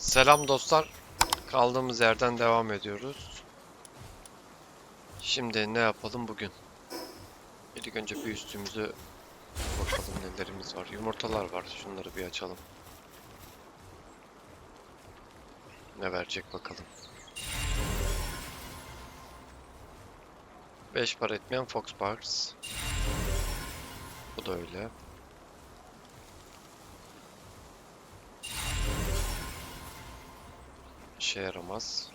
Selam dostlar. Kaldığımız yerden devam ediyoruz. Şimdi ne yapalım bugün? İlk önce bir üstümüzü bakalım nelerimiz var. Yumurtalar var. Şunları bir açalım. Ne verecek bakalım. 5 para etmeyen Fox Parks. Bu da öyle. İşe yaramaz.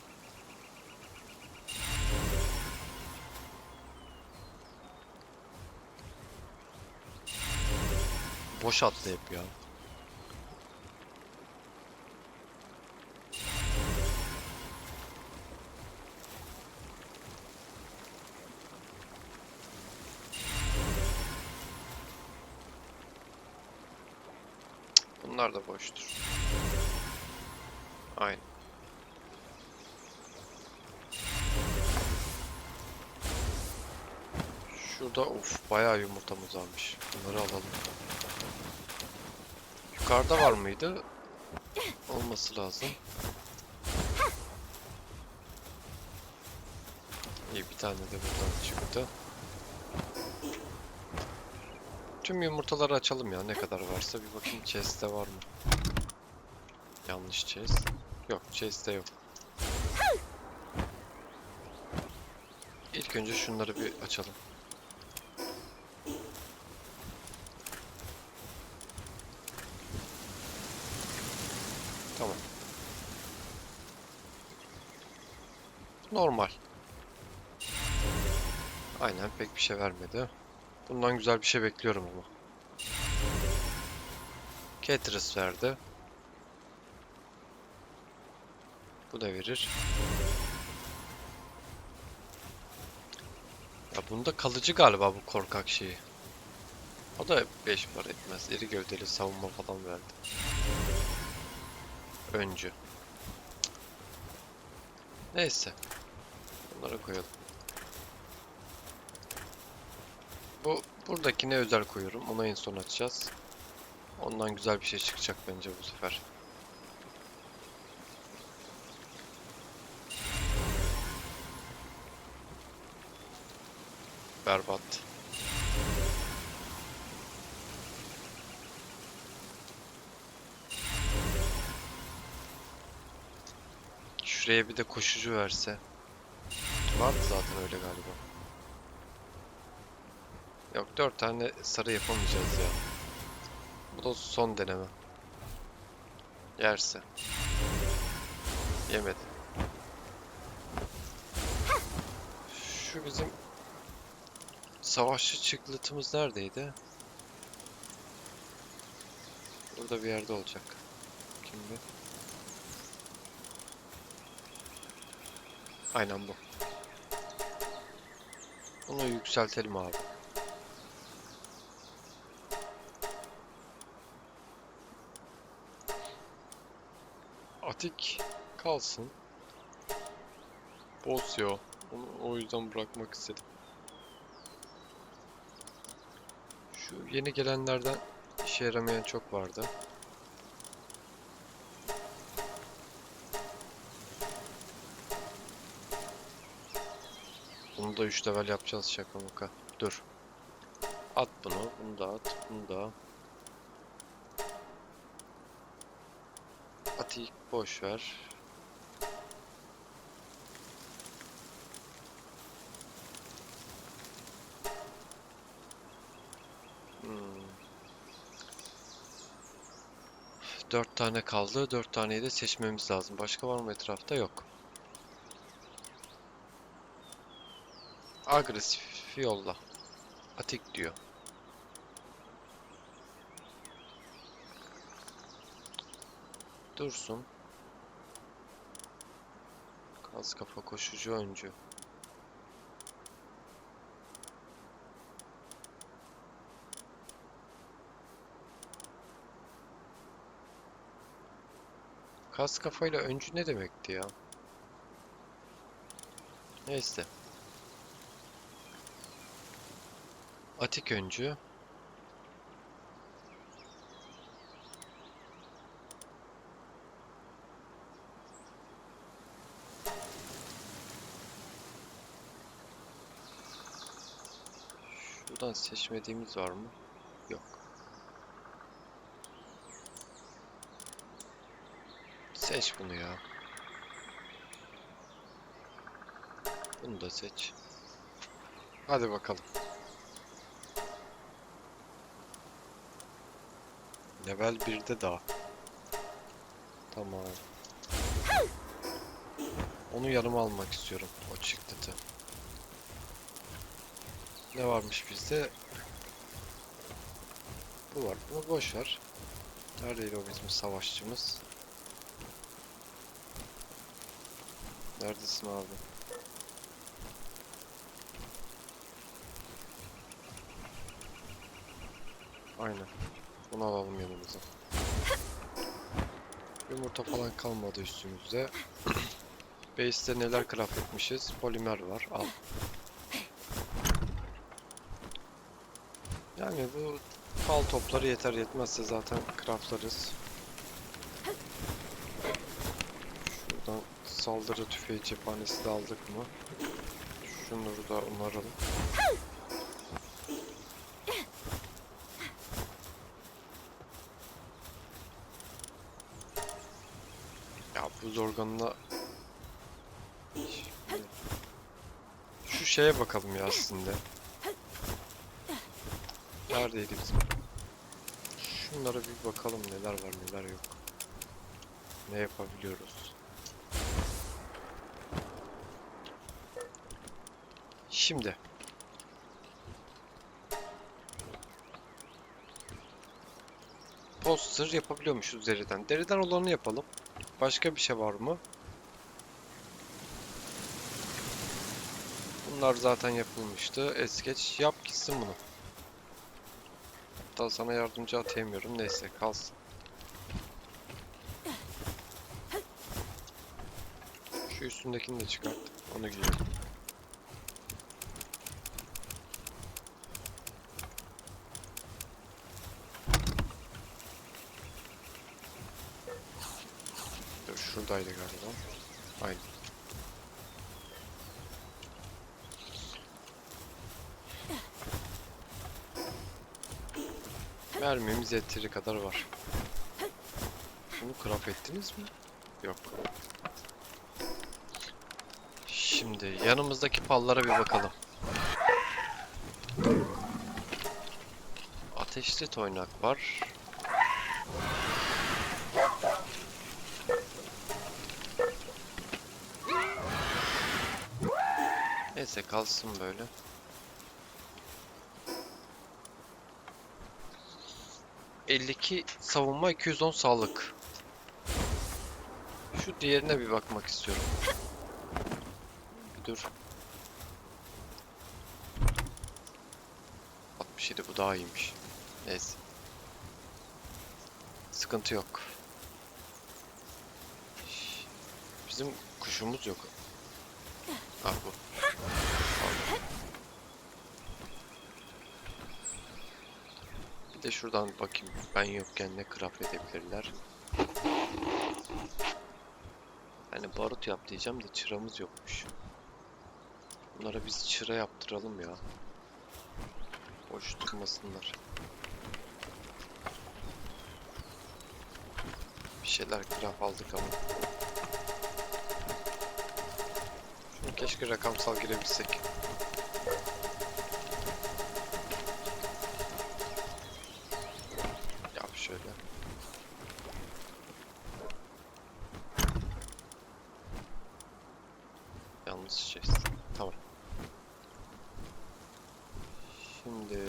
Boş attı hep ya. Bunlar da boştur. Aynen. Şurada bayağı yumurtamız varmış. Bunları alalım. Yukarıda var mıydı? Olması lazım. İyi, bir tane de buradan çıktı. Tüm yumurtaları açalım ya, ne kadar varsa. Bir bakayım chest'te var mı? Yanlış chest. Yok, chest'te yok. İlk önce şunları bir açalım. Tamam. Normal. Aynen, pek bir şey vermedi. Bundan güzel bir şey bekliyorum ama. Caterers verdi. Bu da verir. Ya bunda kalıcı galiba bu korkak şeyi. O da 5 para etmez. İri gövdeli savunma falan verdi. Öncü. Neyse. Bunları koyalım. Buradakine özel koyuyorum. Onu en son açacağız. Ondan güzel bir şey çıkacak bence bu sefer. Berbat. Şuraya bir de koşucu verse. Vardı zaten öyle galiba. Yok, 4 tane sarı yapamayacağız ya. Bu da son deneme. Yerse. Yemedi. Şu bizim savaşçı çıklıtımız neredeydi? Burada bir yerde olacak. Kim bu? Aynen bu. Bunu yükseltelim abi. Atik kalsın. Boss ya. Onu o yüzden bırakmak istedim. Şu yeni gelenlerden işe yaramayan çok vardı. Bunu da 3 level yapacağız, şaka maka. Dur. At bunu. Bunu da at. Bunu da. Atik boş ver. Hmm. 4 tane kaldı. 4 taneyi de seçmemiz lazım. Başka var mı etrafta? Yok. Agresif yolla. Atik diyor. Dursun. Kaz kafa koşucu öncü. Kaz kafayla öncü ne demekti ya? Neyse. Atik öncü. Buradan seçmediğimiz var mı? Yok. Seç bunu ya. Bunu da seç. Hadi bakalım. Level 1'de daha. Tamam. Onu yanıma almak istiyorum. O çıktı. Ne varmış bizde? Bu var. Bunu boş ver. Neredeydi o bizim savaşçımız? Neredesin abi? Aynen. Bunu alalım yanımıza. Yumurta falan kalmadı üstümüzde. Base'te neler craft etmişiz? Polimer var. Al. Yani bu fal topları yeter, yetmezse zaten craftlarız. Şuradan saldırı tüfeği cephanesi de aldık mı? Şunları da onaralım. Ya buz organına şu şeye bakalım ya aslında. Neredeydi bizim? Şunlara bir bakalım neler var neler yok. Ne yapabiliyoruz? Şimdi poster yapabiliyormuşuz deriden. Deriden olanı yapalım. Başka bir şey var mı? Bunlar zaten yapılmıştı. Es geç. Yap gitsin bunu. Hatta sana yardımcı atayamıyorum. Neyse kalsın. Şu üstündekini de çıkart. Onu giyelim. Dur, şuradaydı galiba. Aynen. Mermimiz yeteri kadar var. Bunu craft ettiniz mi? Yok. Şimdi yanımızdaki pallara bir bakalım. Ateşli toynak var. Neyse kalsın böyle. ...52 savunma, 210 sağlık. Şu diğerine bir bakmak istiyorum. Bir dur. 67 bu daha iyiymiş. Neyse. Sıkıntı yok. Bizim kuşumuz yok. Ah bu. Pardon. Bir de şuradan bakayım. Ben yokken ne craft edebilirler. Hani barut yap diyeceğim de çıramız yokmuş. Bunlara biz çıra yaptıralım ya. Boş durmasınlar. Bir şeyler craft aldık ama. Şunu keşke rakamsal girebilsek. Yap şöyle. Yalnız chest. Tamam. Şimdi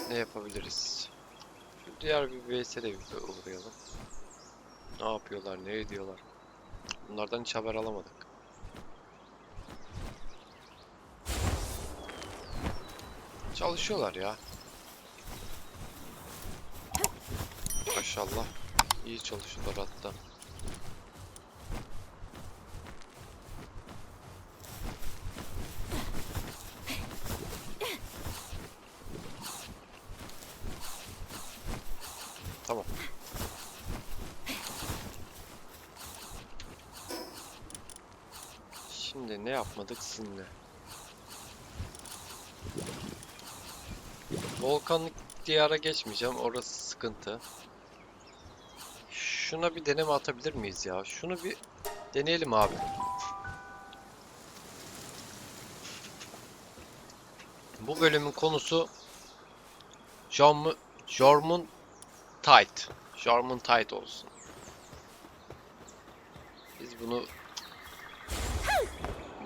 ne yapabiliriz? Şu diğer bir base'e de bir uğrayalım. Ne yapıyorlar, ne ediyorlar? Bunlardan hiç haber alamadık. Çalışıyorlar ya. Maşallah. İyi çalışıyorlar hatta. Tamam. Şimdi Ne yapmadık sizinle? Volkanlık diyara geçmeyeceğim. Orası sıkıntı. Şuna bir deneme atabilir miyiz ya? Şunu bir deneyelim abi. Bu bölümün konusu Jormungandr. Jormungandr olsun. Biz bunu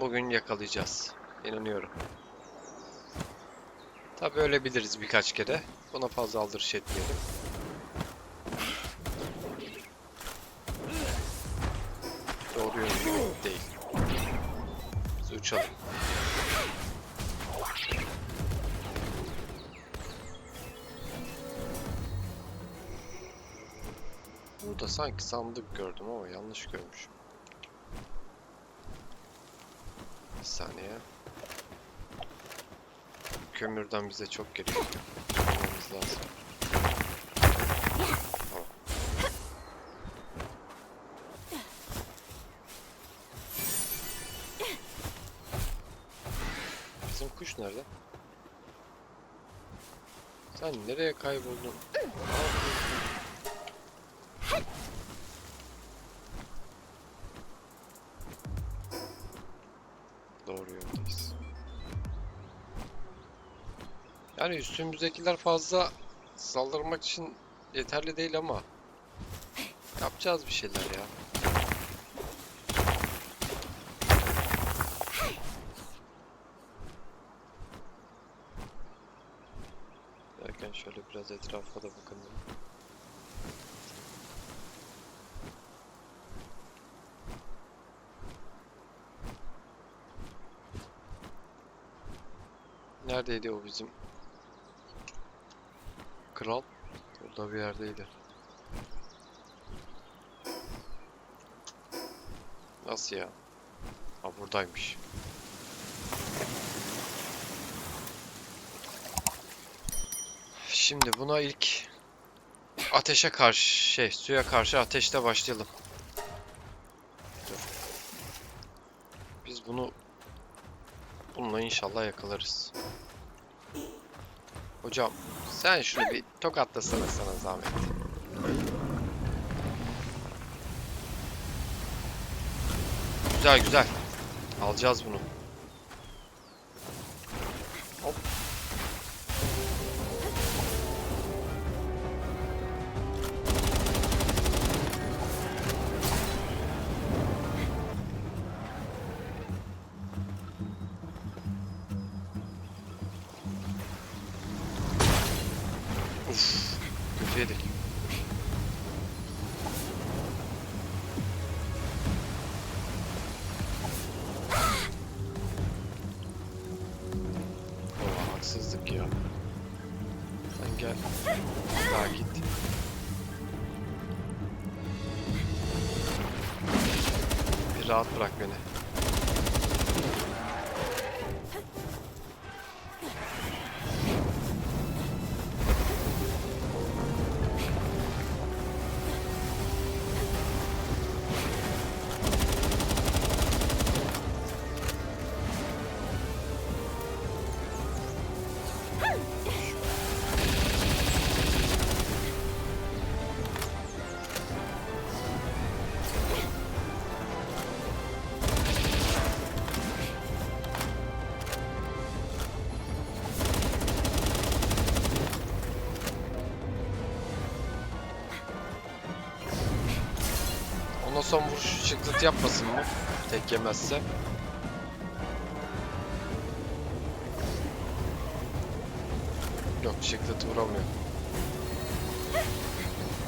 bugün yakalayacağız. İnanıyorum. Tabii ölebiliriz birkaç kere. Buna fazla aldırış etmeyelim. Doğru yönde değil. Biz uçalım. Burada sanki sandık gördüm ama yanlış görmüşüm. Bir saniye. Kömürden bize çok gerekiyor. Almamız lazım. Tamam. Bizim kuş nerede? Sen nereye kayboldun? Doğru yoldayız. Yani üstümüzdekiler fazla saldırmak için yeterli değil ama yapacağız bir şeyler ya. Derken şöyle biraz etrafa da bakalım. Neredeydi o bizim kral? Burada bir yerdeydi. Nasıl ya? Ha buradaymış. Şimdi buna ilk ateşe karşı suya karşı ateşte başlayalım. Dur. Biz bununla inşallah yakalarız. Hocam sen şunu bir tokatlasana sana zahmet. Güzel güzel. Alacağız bunu. Hop. Uf. Kötü yedik. Oh, haksızlık ya. Sen gel. Daha git. Bir rahat bırak beni. Ona son vuruş çıktıt yapmasın mı? Tek yemezse. Yok, çıktıt vuramıyor.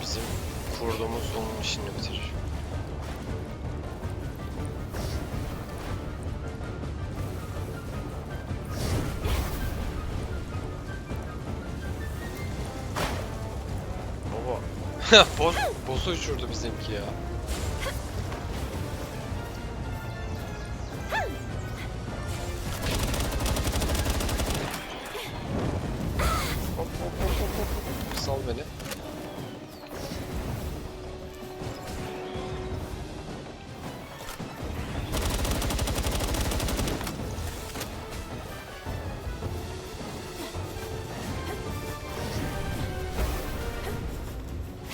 Bizim kurduğumuz onun işini bitirir. Baba. Boss'u uçurdu bizimki ya. Hop hop hop hop hop. Sal beni.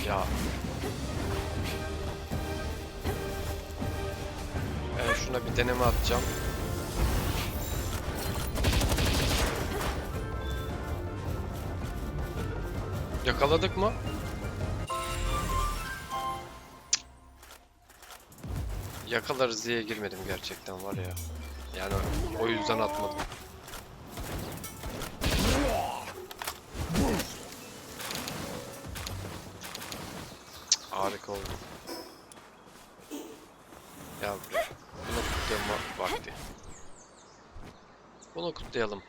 Ya. Ben şuna bir deneme atacağım. Yakaladık mı? Yakalarız diye girmedim gerçekten var ya. Yani o yüzden atmadım. Harika oldu. Ya buraya. Bunu kutlama vakti. Bunu kutlayalım.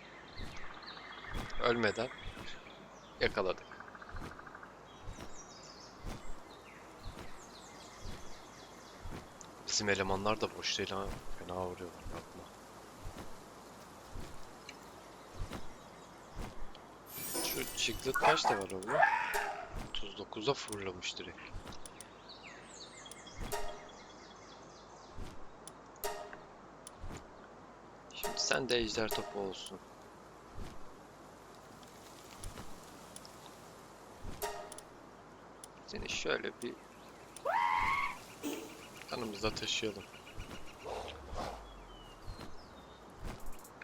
Ölmeden yakaladık. Bizim elemanlar da boş değil ha. Fena vuruyorlar. Bakma. Şu Chiclet kaç da var oğlum? 39'a fırlamış direkt. Şimdi sen de ejder topu olsun. Seni şöyle bir yanımızda taşıyalım.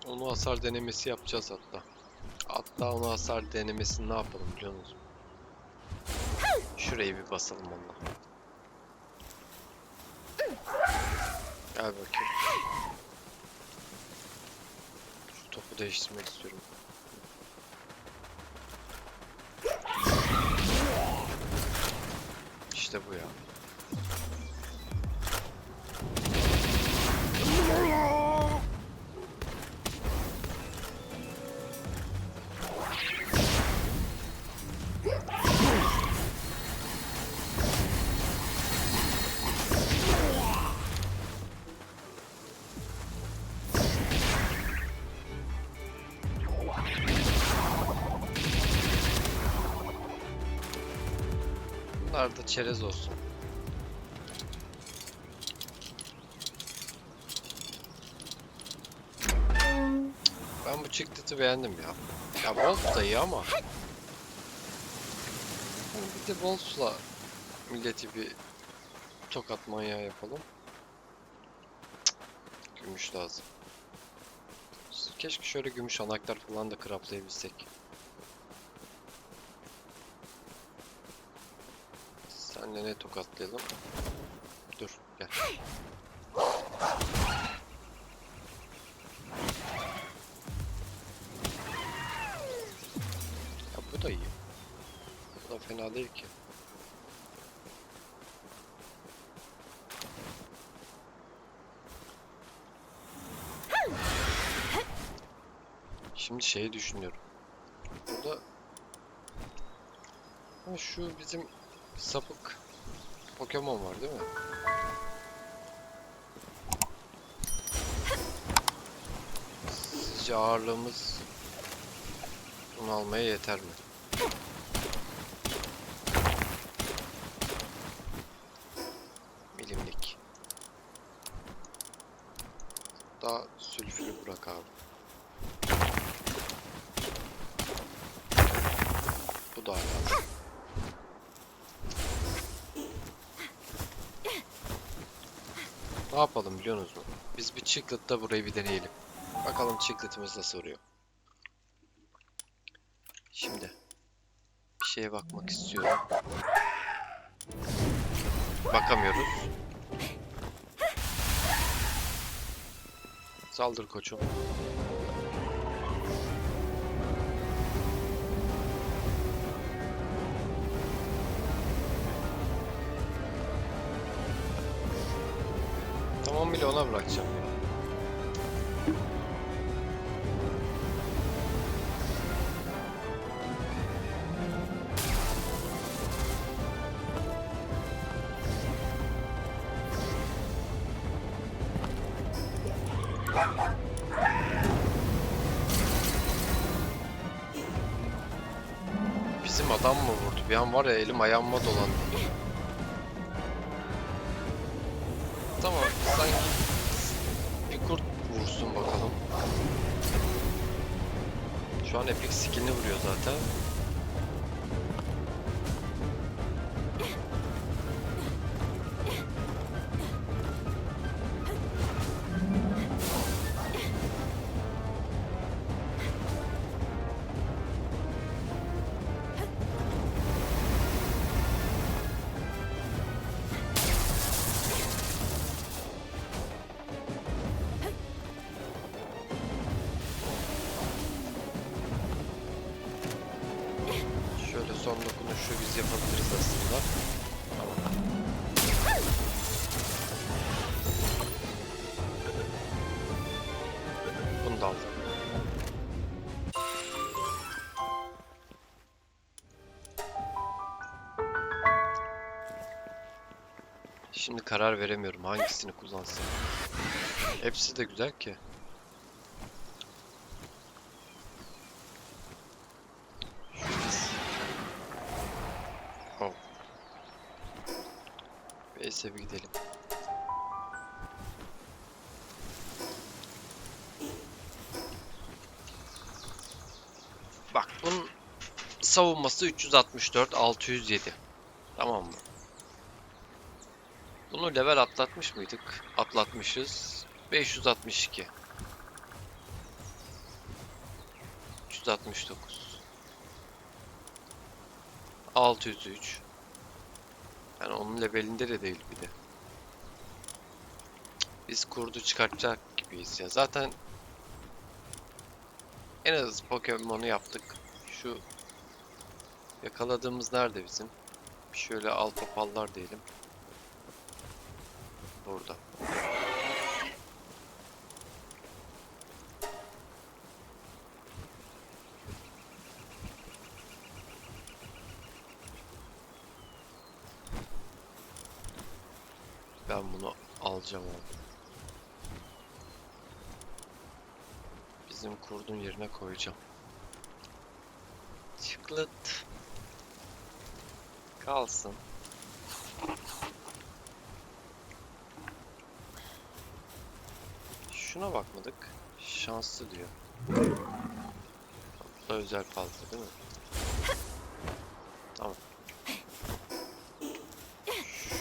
Onu hasar denemesi yapacağız hatta. Hatta onu hasar denemesini ne yapalım biliyor musun? Şurayı bir basalım onunla. Gel bakayım. Şu topu değiştirmek istiyorum. İşte bu ya. Bunlar da çerez olsun. Ben bu Chiclet'ı beğendim ya. Ya Wolf da iyi ama. Bir de Wolf'la milleti bir tokat manyağı yapalım. Cık, gümüş lazım. Keşke şöyle gümüş anahtar falan da craftlayabilsek. Senle ne tokatlayalım? Dur gel. Ya bu da iyi. Bu da fena değil ki. Şimdi şeyi düşünüyorum. Burada ha, şu bizim sapık Pokemon var değil mi? Sizce ağırlığımız bunu almaya yeter mi? Milimlik. Daha sülfürü bırak abi. Bu da hala. Ne yapalım biliyor musunuz? Biz bir Chiclet'ta burayı bir deneyelim. Bakalım Chiclet'imiz nasıl vuruyor. Şimdi bir şeye bakmak istiyorum. Bakamıyoruz. Saldır koçum. Tamamıyla ona bırakacağım. Bizim adam mı vurdu? Bir an var ya elim ayağıma dolandı. Tamam, sanki bir kurt vursun bakalım. Şu an Epic skill'ini vuruyor zaten. dokunuşu biz yapabiliriz aslında. Tamam. Bunu da aldım. Şimdi karar veremiyorum hangisini kullansam. Hepsi de güzel ki. Oh. Neyse bir gidelim. Bak bunun savunması 364, 607. Tamam mı? Bunu level atlatmış mıydık? Atlatmışız. 562. 369. 603. Yani onun levelinde de değil bir de. Biz kurdu çıkartacak gibiyiz ya. Zaten en az Pokemon'u yaptık. Şu yakaladığımız nerede bizim? Şöyle alfa pallar diyelim. Burada. Ben bunu alacağım abi. Bizim kurdun yerine koyacağım. Çıklıt. Kalsın. Şuna bakmadık. Şanslı diyor. Bu da özel fazla değil mi? Tamam.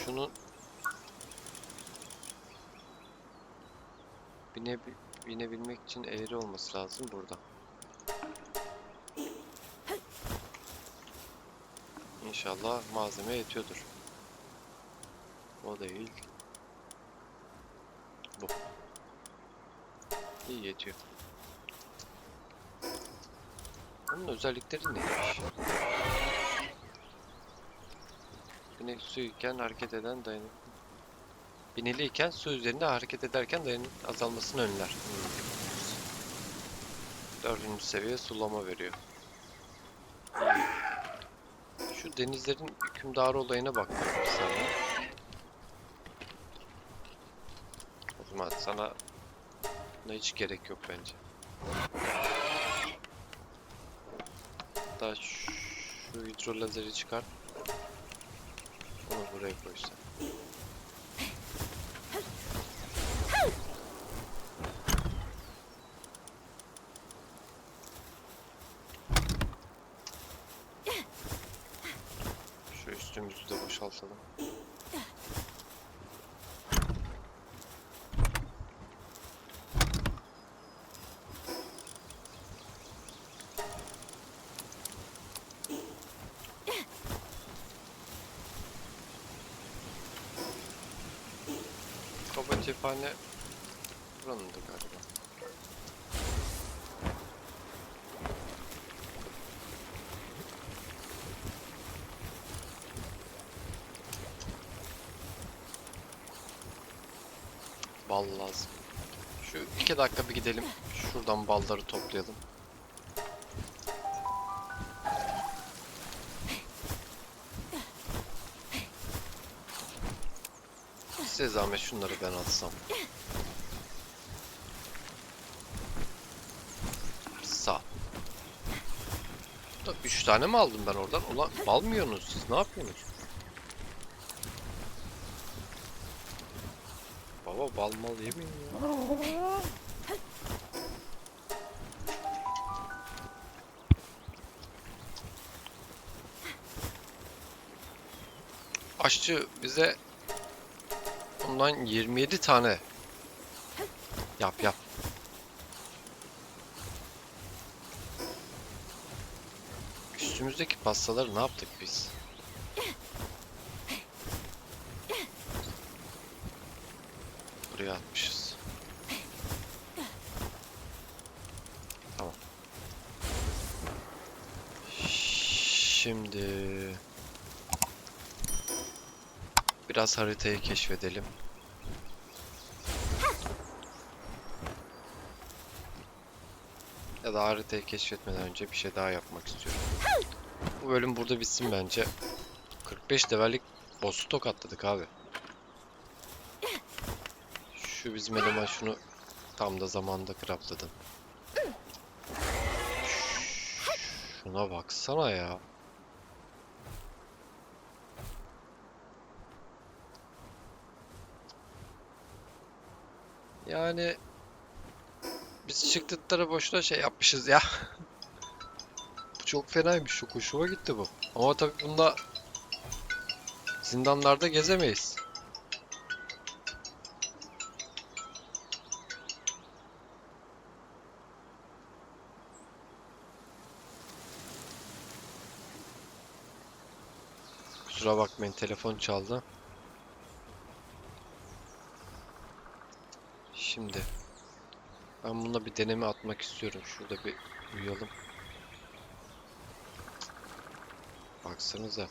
Şunu binebilmek için eğri olması lazım burada. İnşallah malzeme yetiyordur. O değil. Bu. İyi yetiyor. Bunun özellikleri neymiş? Yine suyken hareket eden dayanık. Bineliyken su üzerinde hareket ederken dayanıklık azalmasını önler. Dördüncü seviye sulama veriyor. Şu denizlerin hükümdarı olayına bak bir saniye. O zaman sana buna hiç gerek yok bence. Hatta şu hidrolazeri çıkar. Onu buraya koysan. Şu üstümüzü de boşaltalım. Kaba cephane buranındı galiba. Bal lazım. Şu 2 dakika bir gidelim. Şuradan balları toplayalım. Size zahmet şunları ben alsam. Sağ. 3 tane mi aldım ben oradan? Ulan bal mı yiyorsunuz siz? Ne yapıyorsunuz? Baba bal mal yemeyin ya. Aşçı bize bundan 27 tane yap. Üstümüzdeki pastaları ne yaptık biz? Buraya atmışız. Tamam. Şimdi biraz haritayı keşfedelim. Ya da haritayı keşfetmeden önce bir şey daha yapmak istiyorum. Bu bölüm burada bitsin bence. 45 levellik boss'u tokatladık abi. Şu bizim eleman şunu tam da zamanda craftladım. Şuna baksana ya. Yani biz çıktıkları boşuna şey yapmışız ya. Bu çok fenaymış. Çok hoşuma gitti bu. Ama tabii bunda zindanlarda gezemeyiz. Kusura bakmayın, telefon çaldı. Şimdi ben buna bir deneme atmak istiyorum. Şurada bir uyuyalım. Baksanıza.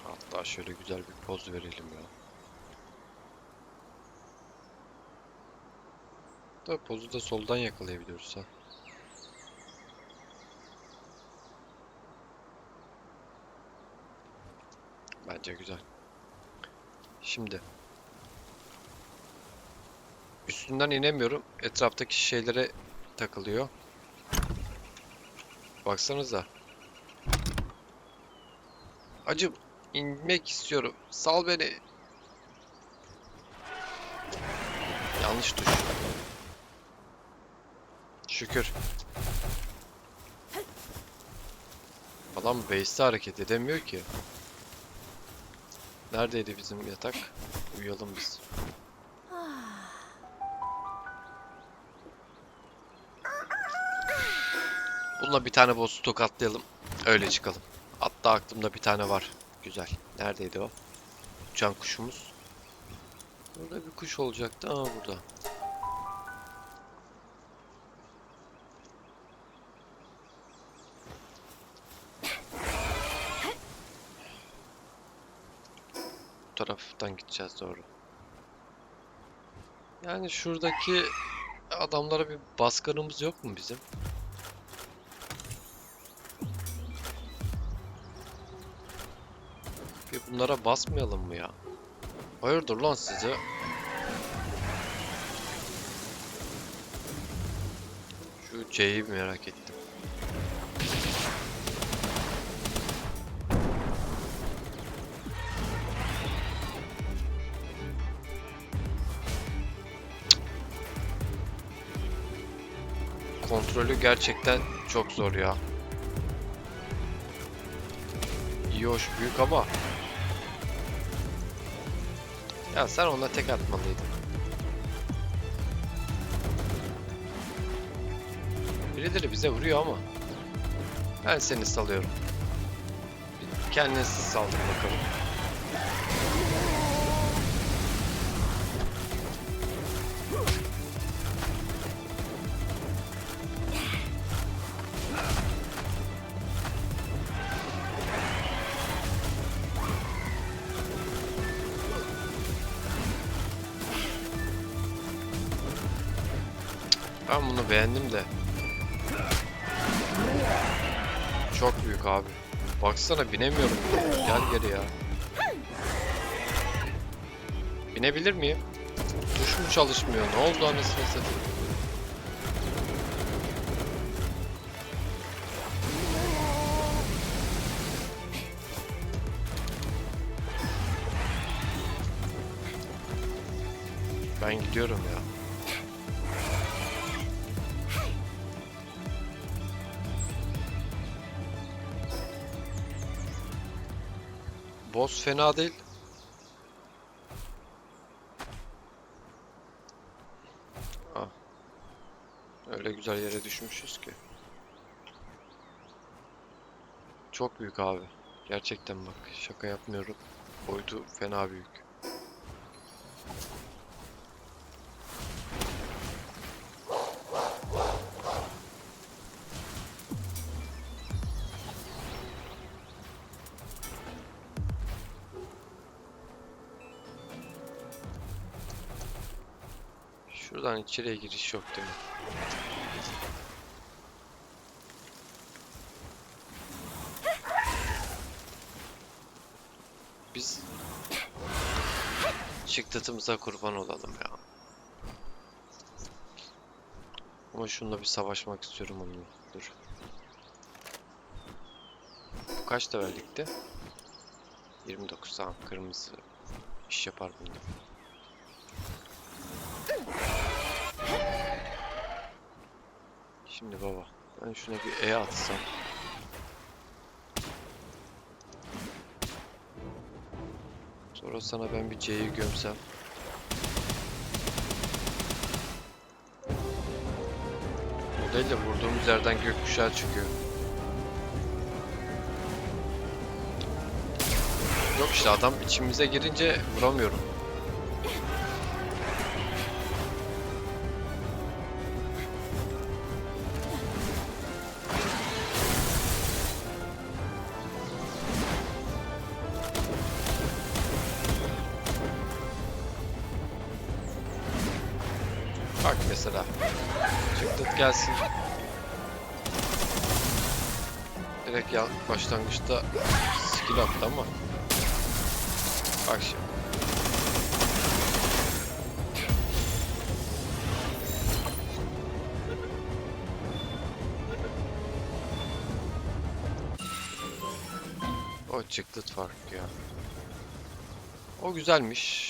Hatta şöyle güzel bir poz verelim ya. Tabii pozu da soldan yakalayabiliyoruz ha. Bence güzel. Şimdi üstünden inemiyorum. Etraftaki şeylere takılıyor. Baksanıza. Acım, inmek istiyorum. Sal beni. Yanlış tuş. Şükür. Adam base'te hareket edemiyor ki. Neredeydi bizim yatak? Uyuyalım biz. Bununla bir tane boss'u tokatlayalım. Öyle çıkalım. Hatta aklımda bir tane var. Güzel. Neredeydi o? Uçan kuşumuz. Burada bir kuş olacaktı ama burada. Bu taraftan gideceğiz doğru. Yani şuradaki adamlara bir baskınımız yok mu bizim? Bir bunlara basmayalım mı ya? Hayırdır lan size? Şu C'yi merak ettim. Kontrolü gerçekten çok zor ya. İyi hoş büyük ama. Ya sen ona tek atmalıydın. Birileri bize vuruyor ama. Ben seni salıyorum. Kendinizi saldır bakalım. Ben bunu beğendim de. Çok büyük abi. Baksana binemiyorum. Gel geri ya. Binebilir miyim? Tuş mu çalışmıyor? Ne oldu anasını satayım? Ben gidiyorum ya. Boss fena değil. Ah, öyle güzel yere düşmüşüz ki. Çok büyük abi. Gerçekten bak, şaka yapmıyorum. Boyutu fena büyük. Şuradan içeriye giriş yok değil mi? Biz çıktıtımıza kurban olalım ya. Ama şununla bir savaşmak istiyorum onunla. Dur. Bu kaç levellikti? 29, tamam. Kırmızı iş yapar bunda. Şimdi baba, ben şuna bir E atsam. Sonra sana ben bir C'yi gömsem. O değil de vurduğumuz yerden gökkuşağı çıkıyor. Yok işte, adam içimize girince vuramıyorum. Bak mesela. Çıktıt gelsin. Direkt ya başlangıçta skill attı ama. Bak şimdi. O çıktıt fark ya. O güzelmiş.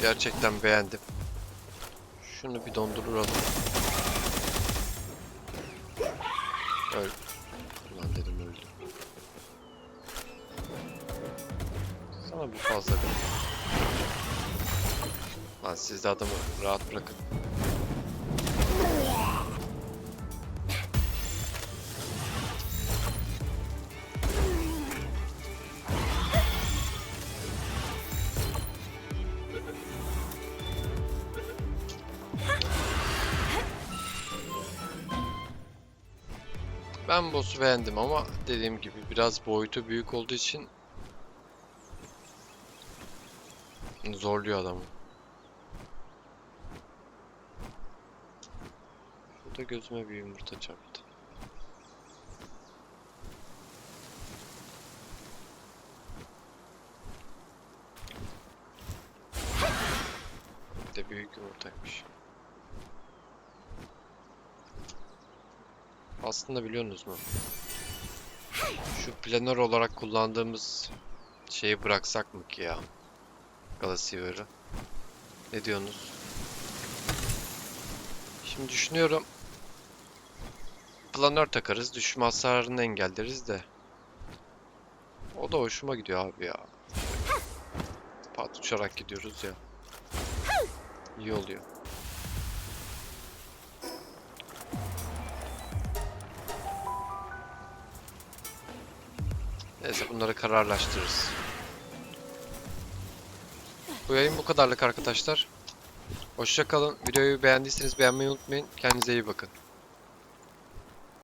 Gerçekten beğendim. Şunu bir donduralım. Öl. Ulan dedim öldü. Sana bu fazla değil. Lan siz de adamı rahat bırakın. Ben boss'u beğendim ama dediğim gibi biraz boyutu büyük olduğu için zorluyor adamı. Burada gözüme bir yumurta çarptı. Bir de büyük yumurtaymış. Aslında biliyorsunuz mu? Şu planör olarak kullandığımız şeyi bıraksak mı ki ya? Glaciver'ı. Ne diyorsunuz? Şimdi düşünüyorum. Planör takarız, düşme hasarını engelleriz de. O da hoşuma gidiyor abi ya. Pat uçarak gidiyoruz ya. İyi oluyor. Neyse, bunları kararlaştırırız. Bu yayın bu kadarlık arkadaşlar. Hoşça kalın. Videoyu beğendiyseniz beğenmeyi unutmayın. Kendinize iyi bakın.